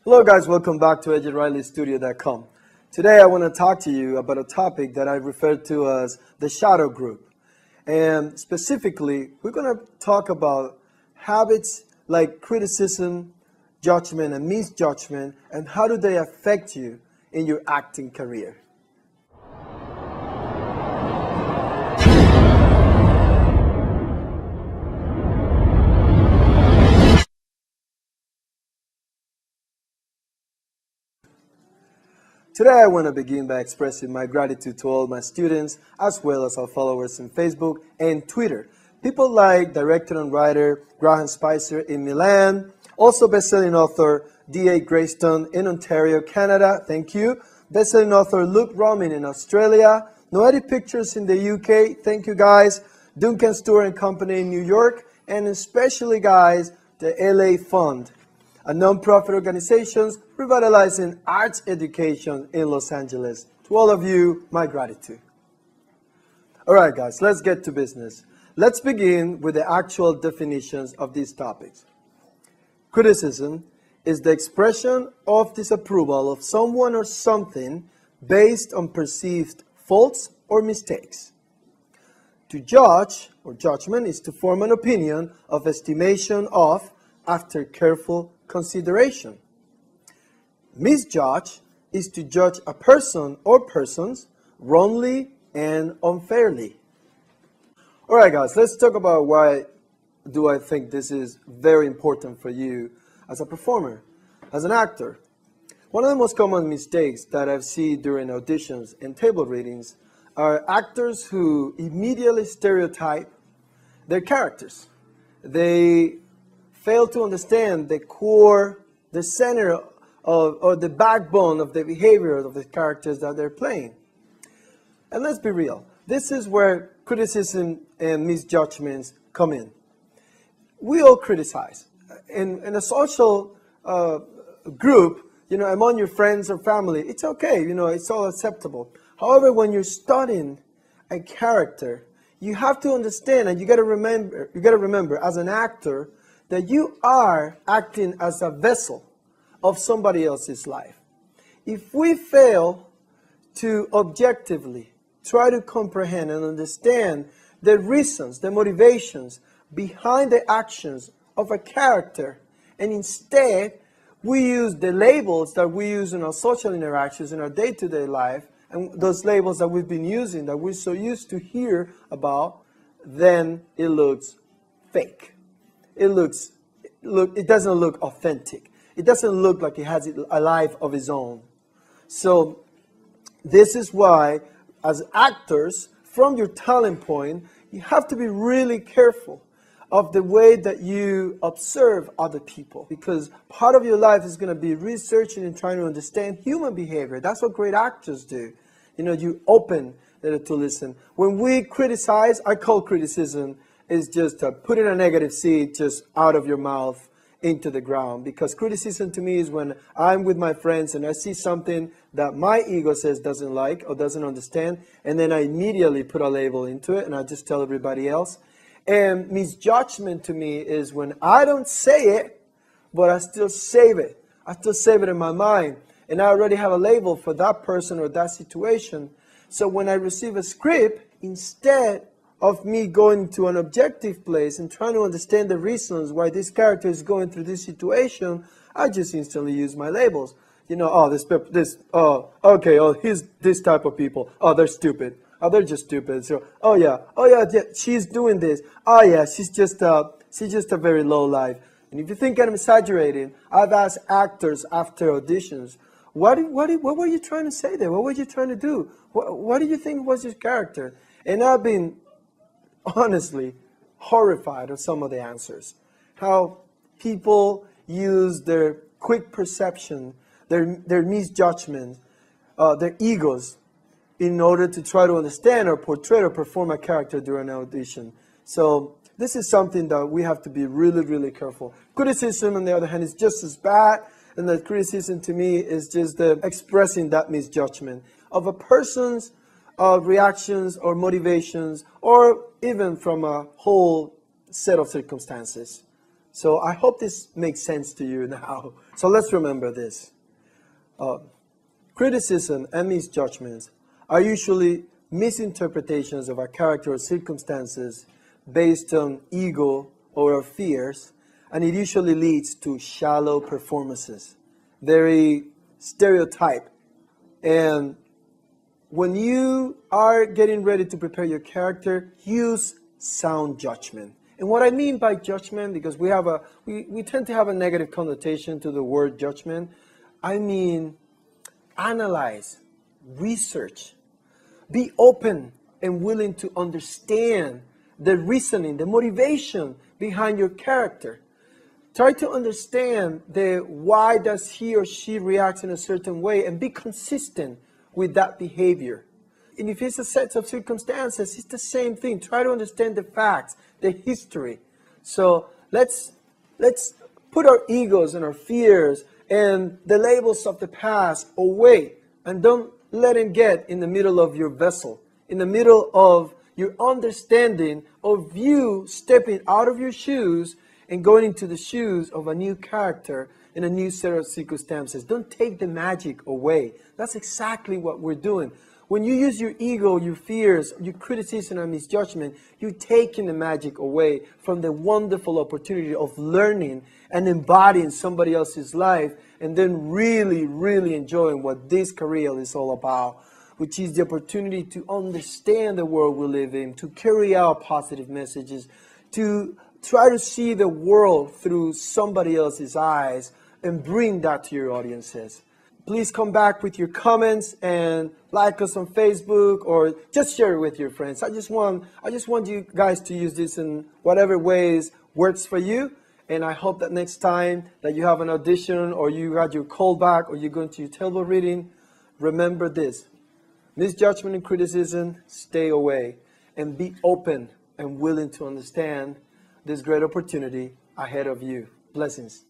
Hello guys, welcome back to EdgeRileyStudio.com. Today I want to talk to you about a topic that I refer to as the shadow group. And specifically, we're going to talk about habits like criticism, judgment, and misjudgment, and how do they affect you in your acting career. Today I want to begin by expressing my gratitude to all my students as well as our followers on Facebook and Twitter. People like director and writer Graham Spicer in Milan, also best-selling author D.A. Greyston in Ontario, Canada, thank you. Best-selling author Luke Roman in Australia, Noetic Pictures in the UK, thank you guys. Duncan Stewart and Company in New York, and especially guys, the LA Fund, a non-profit organization revitalizing arts education in Los Angeles. To all of you, my gratitude. All right, guys, let's get to business. Let's begin with the actual definitions of these topics. Criticism is the expression of disapproval of someone or something based on perceived faults or mistakes. To judge, or judgment, is to form an opinion of estimation of after careful consideration. Misjudge is to judge a person or persons wrongly and unfairly. All right, guys, let's talk about why do I think this is very important for you as a performer, as an actor. One of the most common mistakes that I've seen during auditions and table readings are actors who immediately stereotype their characters. They fail to understand the core, the center of, or the backbone of the behavior of the characters that they're playing. And let's be real, this is where criticism and misjudgments come in. We all criticize. In a social group, among your friends or family, it's okay, it's all acceptable. However, when you're studying a character, you have to understand, and you got to remember as an actor, that you are acting as a vessel of somebody else's life. If we fail to objectively try to comprehend and understand the reasons, the motivations behind the actions of a character, and instead we use the labels that we use in our social interactions, in our day-to-day life, and those labels that we've been using, that we're so used to hear about, then it looks fake. It doesn't look authentic. It doesn't look like it has a life of its own. So this is why, as actors, from your talent point, you have to be really careful of the way that you observe other people, because part of your life is going to be researching and trying to understand human behavior. That's what great actors do. You open to listen. When we criticize, I call criticism is just putting a negative seed just out of your mouth into the ground. Because criticism to me is when I'm with my friends and I see something that my ego says doesn't like or doesn't understand, and then I immediately put a label into it and I just tell everybody else. And misjudgment to me is when I don't say it, but I still save it. I still save it in my mind. And I already have a label for that person or that situation. So when I receive a script, instead of me going to an objective place and trying to understand the reasons why this character is going through this situation, I just instantly use my labels. He's this type of people. Oh, they're stupid. Oh, they're just stupid. So, yeah, she's doing this. Oh yeah, she's just a very low life. And if you think I'm exaggerating, I've asked actors after auditions, what were you trying to say there? What were you trying to do? What do you think was your character? And I've been honestly horrified of some of the answers. How people use their quick perception, their misjudgment, their egos, in order to try to understand or portray or perform a character during an audition. So this is something that we have to be really, really careful. Criticism, on the other hand, is just as bad, and that criticism to me is just expressing that misjudgment of a person's reactions or motivations, or even from a whole set of circumstances. So I hope this makes sense to you now. So let's remember this. Criticism and misjudgments are usually misinterpretations of our character or circumstances based on ego or our fears, and it usually leads to shallow performances, very stereotype. And when you are getting ready to prepare your character, use sound judgment. And what I mean by judgment, because we tend to have a negative connotation to the word judgment, I mean analyze, research, be open and willing to understand the reasoning, the motivation behind your character. Try to understand the why does he or she react in a certain way and be consistent with that behavior. And if it's a set of circumstances, it's the same thing. Try to understand the facts, the history. So let's put our egos and our fears and the labels of the past away, and don't let them get in the middle of your vessel, in the middle of your understanding of you stepping out of your shoes and going into the shoes of a new character in a new set of circumstances. Don't take the magic away. That's exactly what we're doing. When you use your ego, your fears, your criticism and misjudgment, you're taking the magic away from the wonderful opportunity of learning and embodying somebody else's life, and then really, really enjoying what this career is all about, which is the opportunity to understand the world we live in, to carry out positive messages, to try to see the world through somebody else's eyes and bring that to your audiences. Please come back with your comments and like us on Facebook, or just share it with your friends. I just want you guys to use this in whatever ways works for you. And I hope that next time that you have an audition, or you got your callback, or you're going to your table reading, remember this: misjudgment and criticism, stay away, and be open and willing to understand this great opportunity ahead of you. Blessings.